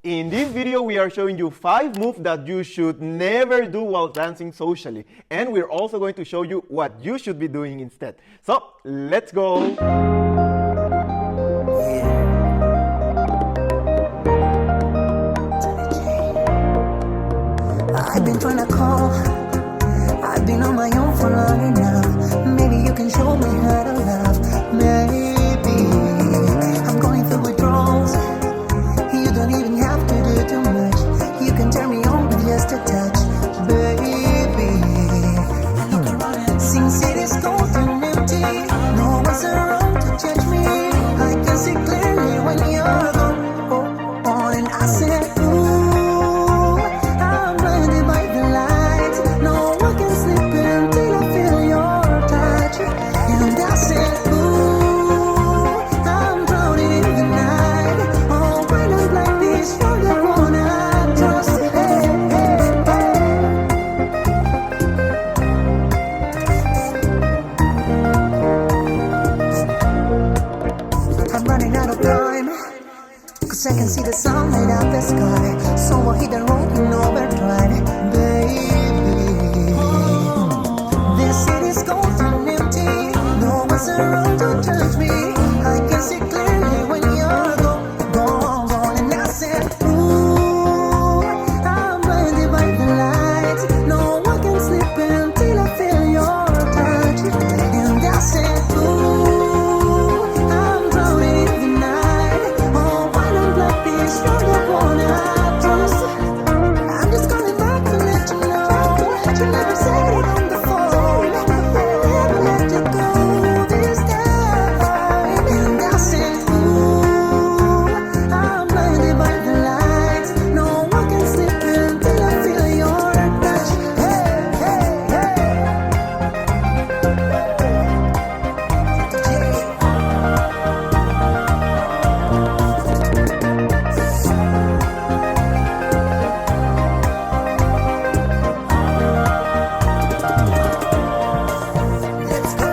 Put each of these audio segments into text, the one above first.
In this video, we are showing you 5 moves that you should never do while dancing socially. And we're also going to show you what you should be doing instead. So, let's go! I've been trying to call, I've been on my own for long enough. Maybe you can show me how to love. Maybe I'm going through withdrawals. You don't even have to do too much. You can turn me on with just a touch, baby. Look around, since it is cold and empty, no one's around to judge me. I can see clearly when you're gone. Oh, and I said, ooh, I'm blinded by the lights. No one can sleep until I feel your touch. And I said, ooh, I'm drowning in the night. Oh, when I'm like this, you're the one I trust. Hey, hey, hey. I'm running out of time, 'cause I can see the sun light up the sky. So I hit the road in overdrive, baby. This city's cold and empty. No one's around to touch me. I can see clearly when you're gone. And I said, ooh, I'm blinded by the lights. No one can sleep until I feel your touch. And I said, ooh, I'm drowning in the night. Oh, when I'm like this, you're the one I trust. I'm just calling back to let you know you never said it on the phone. Never let you go this time. And I said, ooh, I'm blinded by the lights. No one can sleep until I feel your touch. Hey, hey, hey. Let's go.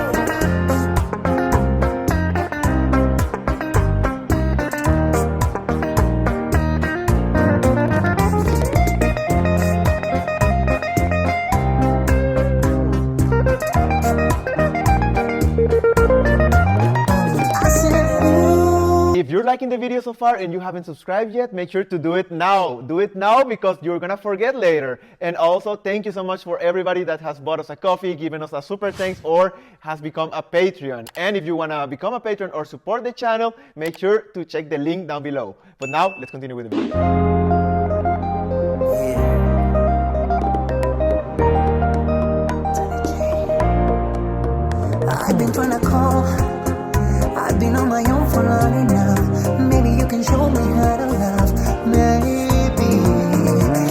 I said, ooh. If you're liking the video so far and you haven't subscribed yet, make sure to do it now. Do it now because you're gonna forget later. And also, thank you so much for everybody that has bought us a coffee, given us a super thanks, or has become a Patreon. And if you wanna become a patron or support the channel, make sure to check the link down below. But now, let's continue with the video. I've been trying to call, I've been on my own for long enough. Maybe you can show me how to love. Maybe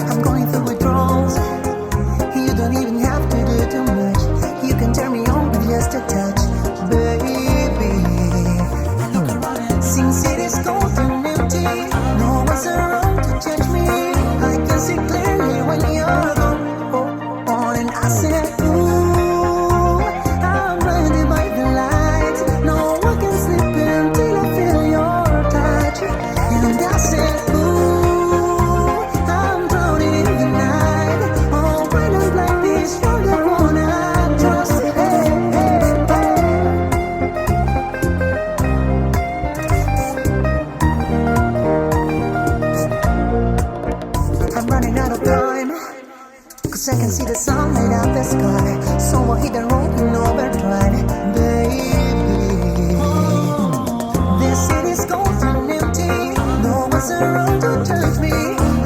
I'm going through withdrawals. You don't even have to do too much. You can turn me on with just a touch, baby. Look around, since it is cold and empty, no one's around to judge me. I can see clearly when you're gone. Oh, and I said, ooh, I'm blinded by the lights. No one can sleep until I feel your touch. And I said, ooh, I'm drowning in the night. Oh, when I'm like this, you're the one I trust. Hey, hey, hey. I'm running out of time, 'cause I can see the sun light up the sky. So I hit the road in overdrive, baby. This city's cold and empty. No one's around to touch me.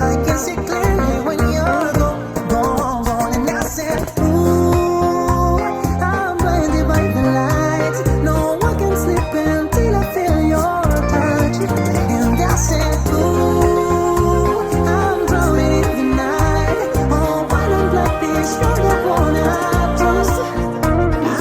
I can see clearly when you're gone. And I said, ooh, I'm blinded by the lights. No one can sleep until I feel your touch. And I said, ooh, I'm drowning in the night. Oh, when I'm like this, you're the one I trust.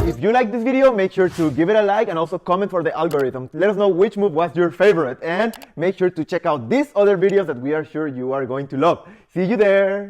If you like this video, make sure to give it a like and also comment for the algorithm. Let us know which move was your favorite, and make sure to check out these other videos that we are sure you are going to love. See you there!